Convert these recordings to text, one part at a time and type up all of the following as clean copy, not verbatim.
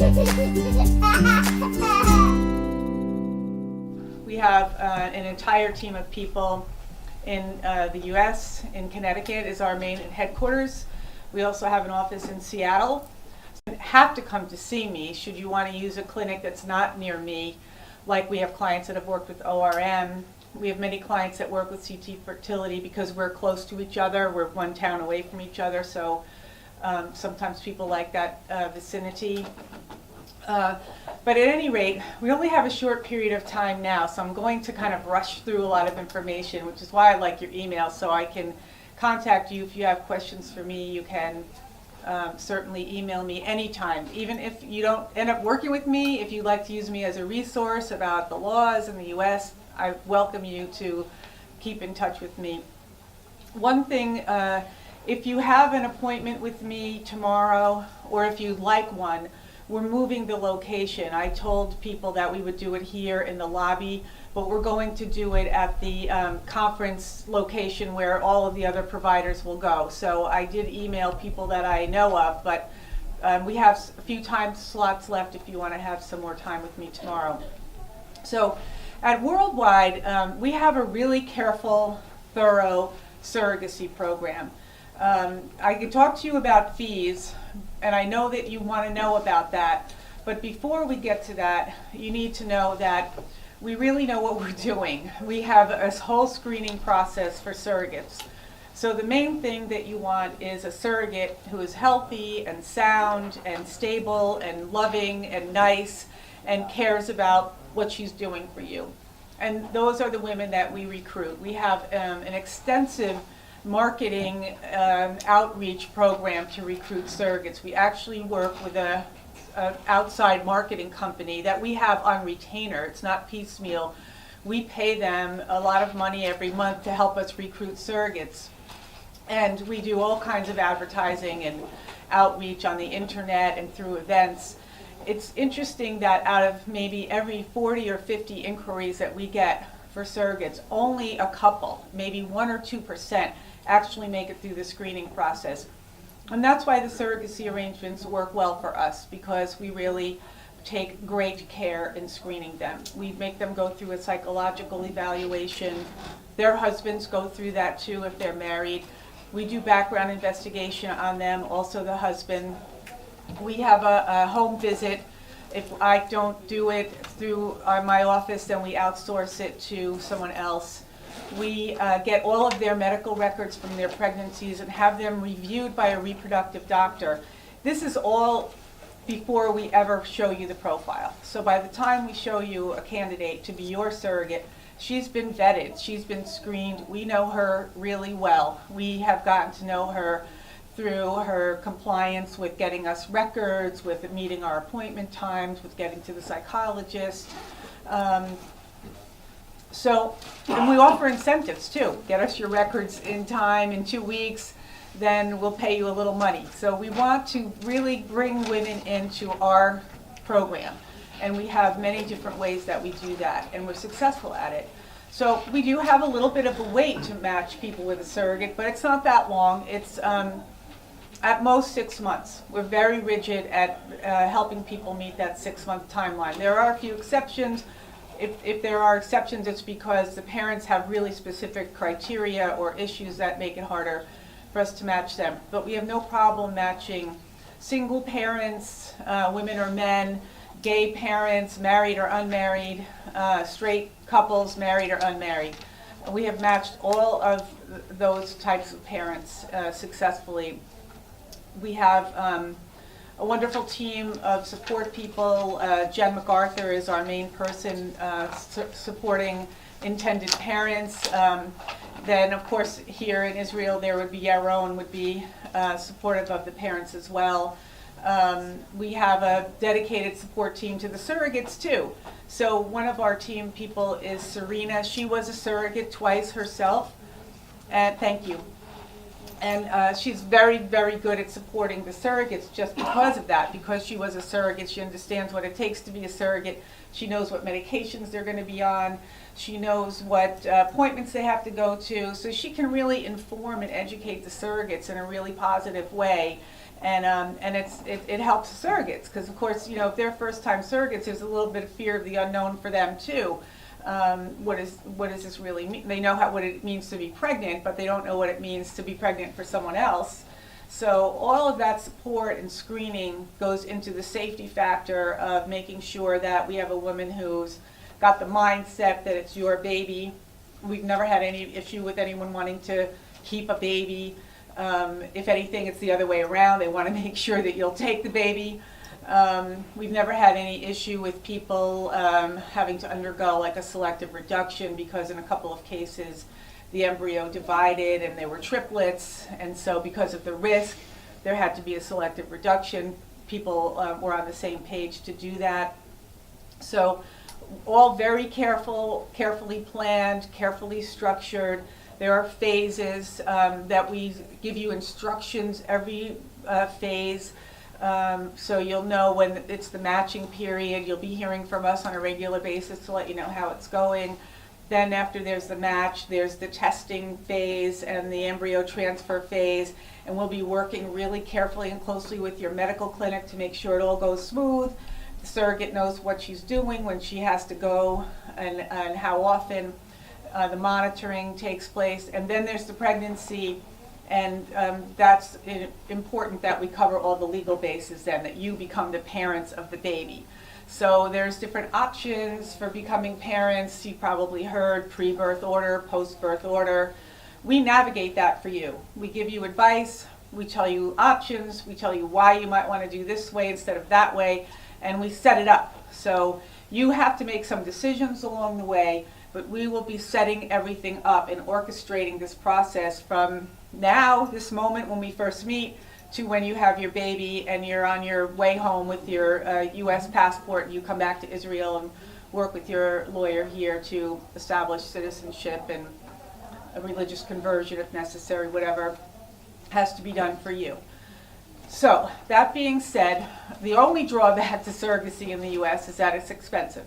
We have an entire team of people in the U.S. In Connecticut is our main headquarters. We also have an office in Seattle. You have to come to see me should you want to use a clinic that's not near me. Like we have clients that have worked with ORM. We have many clients that work with CT fertility because we're close to each other. We're one town away from each other, so sometimes people like that vicinity. But at any rate, we only have a short period of time now, so I'm going to kind of rush through a lot of information, which is why I like your email, so I can contact you. If you have questions for me, you can certainly email me anytime. Even if you don't end up working with me, if you'd like to use me as a resource about the laws in the U.S., I welcome you to keep in touch with me. One thing, if you have an appointment with me tomorrow, or if you'd like one, we're moving the location. I told people that we would do it here in the lobby, but we're going to do it at the conference location where all of the other providers will go. So I did email people that I know of, but we have a few time slots left if you want to have some more time with me tomorrow. So at Worldwide, we have a really careful, thorough surrogacy program. I could talk to you about fees, and I know that you want to know about that, but before we get to that, you need to know that we really know what we're doing. We have a whole screening process for surrogates. So the main thing that you want is a surrogate who is healthy and sound and stable and loving and nice and cares about what she's doing for you. And those are the women that we recruit. We have an extensive marketing outreach program to recruit surrogates. We actually work with an outside marketing company that we have on retainer. It's not piecemeal. We pay them a lot of money every month to help us recruit surrogates. And we do all kinds of advertising and outreach on the internet and through events. It's interesting that out of maybe every 40 or 50 inquiries that we get for surrogates, only a couple, maybe 1 or 2%, actually make it through the screening process. And that's why the surrogacy arrangements work well for us, because we really take great care in screening them. We make them go through a psychological evaluation. Their husbands go through that too if they're married. We do background investigation on them, also the husband. We have a home visit. If I don't do it through my office, then we outsource it to someone else. We get all of their medical records from their pregnancies and have them reviewed by a reproductive doctor. This is all before we ever show you the profile. So by the time we show you a candidate to be your surrogate, she's been vetted, she's been screened. We know her really well. We have gotten to know her through her compliance with getting us records, with meeting our appointment times, with getting to the psychologist. And we offer incentives too. Get us your records in time, in 2 weeks, then we'll pay you a little money. So we want to really bring women into our program. And we have many different ways that we do that, and we're successful at it. So we do have a little bit of a wait to match people with a surrogate, but it's not that long. It's at most 6 months. We're very rigid at helping people meet that 6-month timeline. There are a few exceptions. If there are exceptions, it's because the parents have really specific criteria or issues that make it harder for us to match them. But we have no problem matching single parents, women or men, gay parents, married or unmarried, straight couples, married or unmarried. We have matched all of those types of parents successfully. We have a wonderful team of support people. Jen MacArthur is our main person supporting intended parents. Then, of course, here in Israel, there would be Yaron would be supportive of the parents as well. We have a dedicated support team to the surrogates too. So one of our team people is Serena. She was a surrogate twice herself. And thank you. And she's very, very good at supporting the surrogates just because of that. Because she was a surrogate, she understands what it takes to be a surrogate. She knows what medications they're going to be on. She knows what appointments they have to go to. So she can really inform and educate the surrogates in a really positive way. And it helps surrogates because, of course, you know, if they're first-time surrogates, there's a little bit of fear of the unknown for them too. What does this really mean? They know what it means to be pregnant, but they don't know what it means to be pregnant for someone else. So all of that support and screening goes into the safety factor of making sure that we have a woman who's got the mindset that it's your baby. We've never had any issue with anyone wanting to keep a baby. If anything, it's the other way around. They want to make sure that you'll take the baby. We've never had any issue with people having to undergo like a selective reduction because in a couple of cases the embryo divided and they were triplets, and so because of the risk there had to be a selective reduction. People were on the same page to do that. So all very carefully planned, carefully structured. There are phases that we give you instructions every phase. So you'll know when it's the matching period. You'll be hearing from us on a regular basis to let you know how it's going. Then after there's the match, there's the testing phase and the embryo transfer phase. And we'll be working really carefully and closely with your medical clinic to make sure it all goes smooth. The surrogate knows what she's doing when she has to go and how often the monitoring takes place. And then there's the pregnancy. And that's important that we cover all the legal bases then, that you become the parents of the baby. So there's different options for becoming parents. You probably heard pre-birth order, post-birth order. We navigate that for you. We give you advice, we tell you options, we tell you why you might want to do this way instead of that way, and we set it up. So you have to make some decisions along the way, but we will be setting everything up and orchestrating this process from now, this moment when we first meet, to when you have your baby and you're on your way home with your U.S. passport and you come back to Israel and work with your lawyer here to establish citizenship and a religious conversion if necessary, whatever has to be done for you. So that being said, the only drawback to surrogacy in the U.S. is that it's expensive.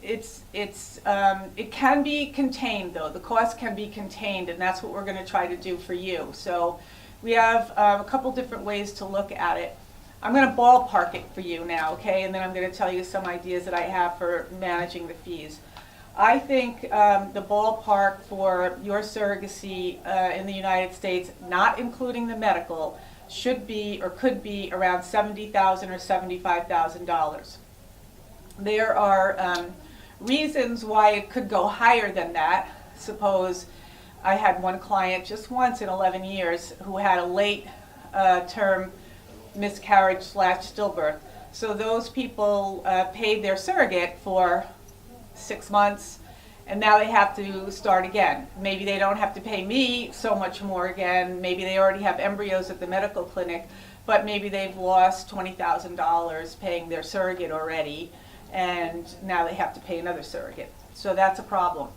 It can be contained though. The cost can be contained, and that's what we're going to try to do for you. So we have a couple different ways to look at it. I'm going to ballpark it for you now, okay? And then I'm going to tell you some ideas that I have for managing the fees. I think the ballpark for your surrogacy in the United States, not including the medical, should be or could be around $70,000 or $75,000. There are reasons why it could go higher than that. Suppose I had one client just once in 11 years who had a late term miscarriage / stillbirth. So those people paid their surrogate for 6 months, and now they have to start again. Maybe they don't have to pay me so much more again. Maybe they already have embryos at the medical clinic, but maybe they've lost $20,000 paying their surrogate already, and now they have to pay another surrogate. So that's a problem.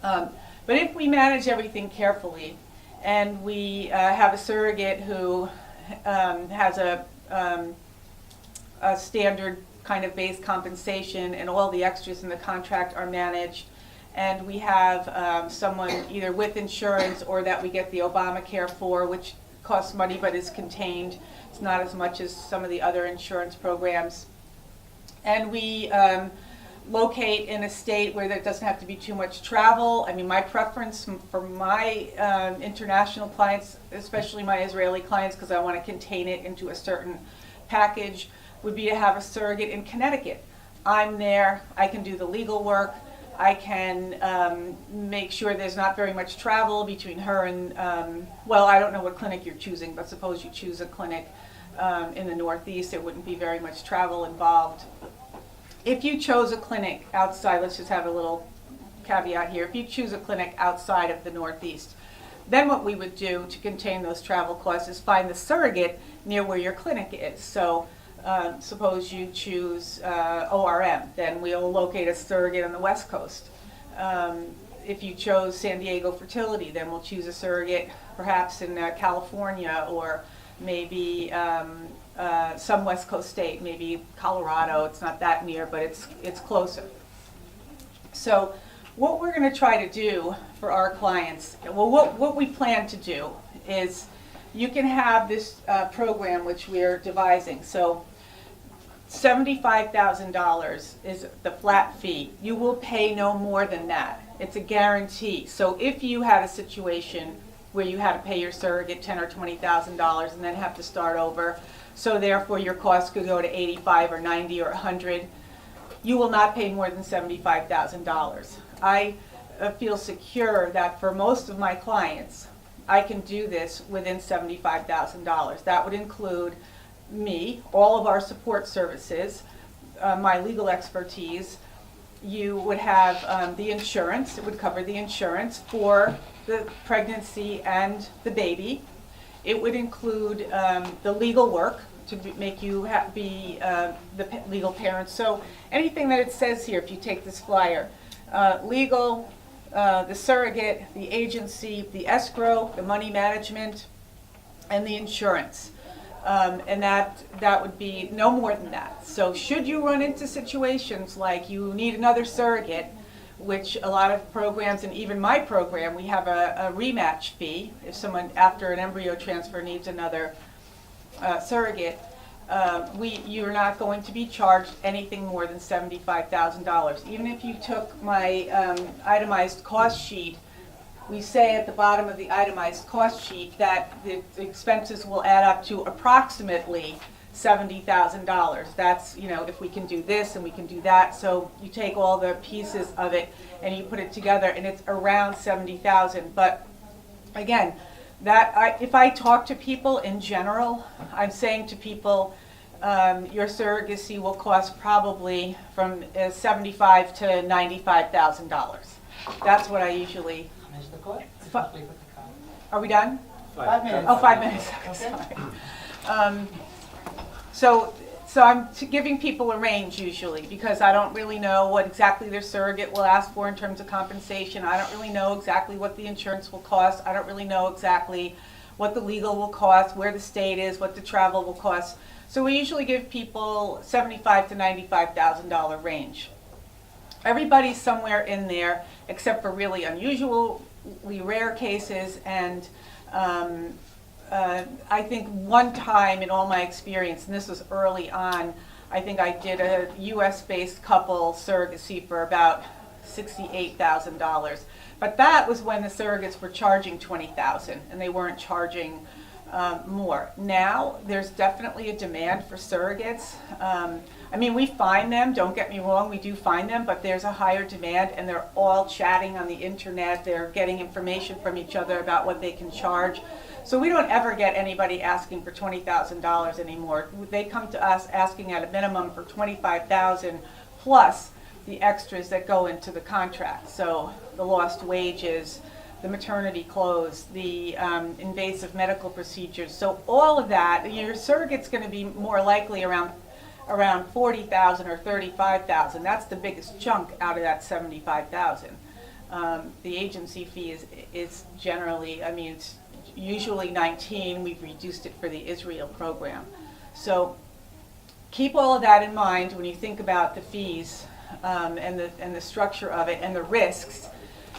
But if we manage everything carefully and we have a surrogate who has a standard kind of base compensation and all the extras in the contract are managed, and we have someone either with insurance or that we get the Obamacare for, which costs money but is contained. It's not as much as some of the other insurance programs. And we locate in a state where there doesn't have to be too much travel. I mean, my preference for my international clients, especially my Israeli clients, because I want to contain it into a certain package, would be to have a surrogate in Connecticut. I'm there, I can do the legal work, I can make sure there's not very much travel between her and, well, I don't know what clinic you're choosing, but suppose you choose a clinic in the Northeast, there wouldn't be very much travel involved. If you chose a clinic outside, let's just have a little caveat here, if you choose a clinic outside of the Northeast, then what we would do to contain those travel costs is find the surrogate near where your clinic is. So suppose you choose ORM, then we'll locate a surrogate on the West Coast. If you chose San Diego Fertility, then we'll choose a surrogate perhaps in California, or maybe some West Coast state, maybe Colorado. It's not that near, but it's closer. So what we're going to try to do for our clients, well, what we plan to do is you can have this program which we're devising. So $75,000 is the flat fee. You will pay no more than that. It's a guarantee. So if you had a situation where you had to pay your surrogate $10,000 or $20,000 and then have to start over, so therefore your costs could go to $85,000 or $90,000 or $100,000, you will not pay more than $75,000. I feel secure that for most of my clients, I can do this within $75,000. That would include me, all of our support services, my legal expertise. You would have the insurance. It would cover the insurance for the pregnancy and the baby. It would include the legal work to make you be the legal parents. So anything that it says here, if you take this flyer, legal, the surrogate, the agency, the escrow, the money management, and the insurance. And that would be no more than that. So should you run into situations like you need another surrogate, which a lot of programs, and even my program, we have a rematch fee. If someone after an embryo transfer needs another surrogate, you're not going to be charged anything more than $75,000. Even if you took my itemized cost sheet, we say at the bottom of the itemized cost sheet that the expenses will add up to approximately $70,000. That's, if we can do this and we can do that. So you take all the pieces of it and you put it together and it's around $70,000. But again, if I talk to people in general, I'm saying to people, your surrogacy will cost probably from $75,000 to $95,000. That's what I usually. Are we done? 5 minutes. Oh, 5 minutes. Sorry. So I'm giving people a range usually because I don't really know what exactly their surrogate will ask for in terms of compensation. I don't really know exactly what the insurance will cost. I don't really know exactly what the legal will cost, where the state is, what the travel will cost. So we usually give people $75,000 to $95,000 range. Everybody's somewhere in there except for really unusually rare cases, and I think one time in all my experience, and this was early on, I think I did a US-based couple surrogacy for about $68,000. But that was when the surrogates were charging $20,000 and they weren't charging more. Now, there's definitely a demand for surrogates. I mean, we find them, don't get me wrong, we do find them, but there's a higher demand and they're all chatting on the internet. They're getting information from each other about what they can charge. So we don't ever get anybody asking for $20,000 anymore. They come to us asking at a minimum for $25,000 plus the extras that go into the contract. So the lost wages, the maternity clothes, the invasive medical procedures. So all of that, your surrogate's going to be more likely around $40,000 or $35,000. That's the biggest chunk out of that $75,000. The agency fee is generally, I mean, it's usually $19,000. We've reduced it for the Israel program. So keep all of that in mind when you think about the fees and the structure of it and the risks.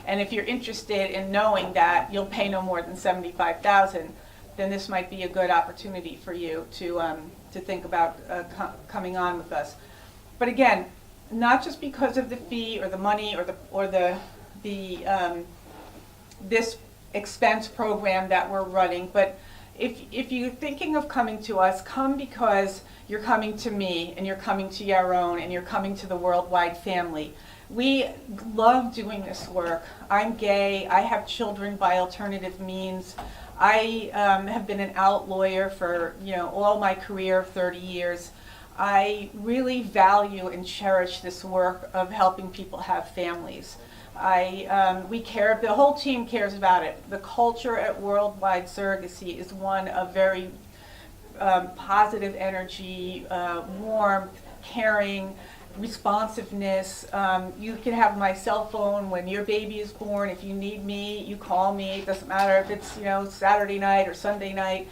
And if you're interested in knowing that you'll pay no more than $75,000, then this might be a good opportunity for you to think about coming on with us. But again, not just because of the fee or the money or the this expense program that we're running, but if you're thinking of coming to us, come because you're coming to me and you're coming to Yaron and you're coming to the Worldwide family. We love doing this work. I'm gay. I have children by alternative means. I have been an out lawyer for all my career, 30 years. I really value and cherish this work of helping people have families. We care. The whole team cares about it. The culture at Worldwide Surrogacy is one of very positive energy, warmth, caring, responsiveness. You can have my cell phone when your baby is born. If you need me, you call me. It doesn't matter if it's Saturday night or Sunday night.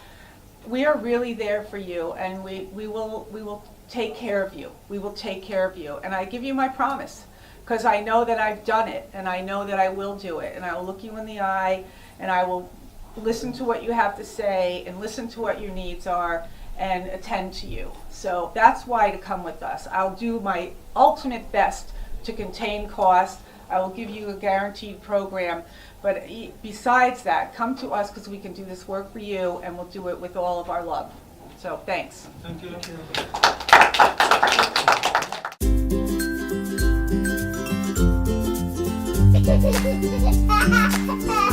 We are really there for you, and we will take care of you. We will take care of you, and I give you my promise, because I know that I've done it, and I know that I will do it, and I will look you in the eye, and I will listen to what you have to say and listen to what your needs are and attend to you. So that's why to come with us. I'll do my ultimate best to contain cost. I will give you a guaranteed program. But besides that, come to us because we can do this work for you and we'll do it with all of our love. So thanks. Thank you. Ha ha ha ha!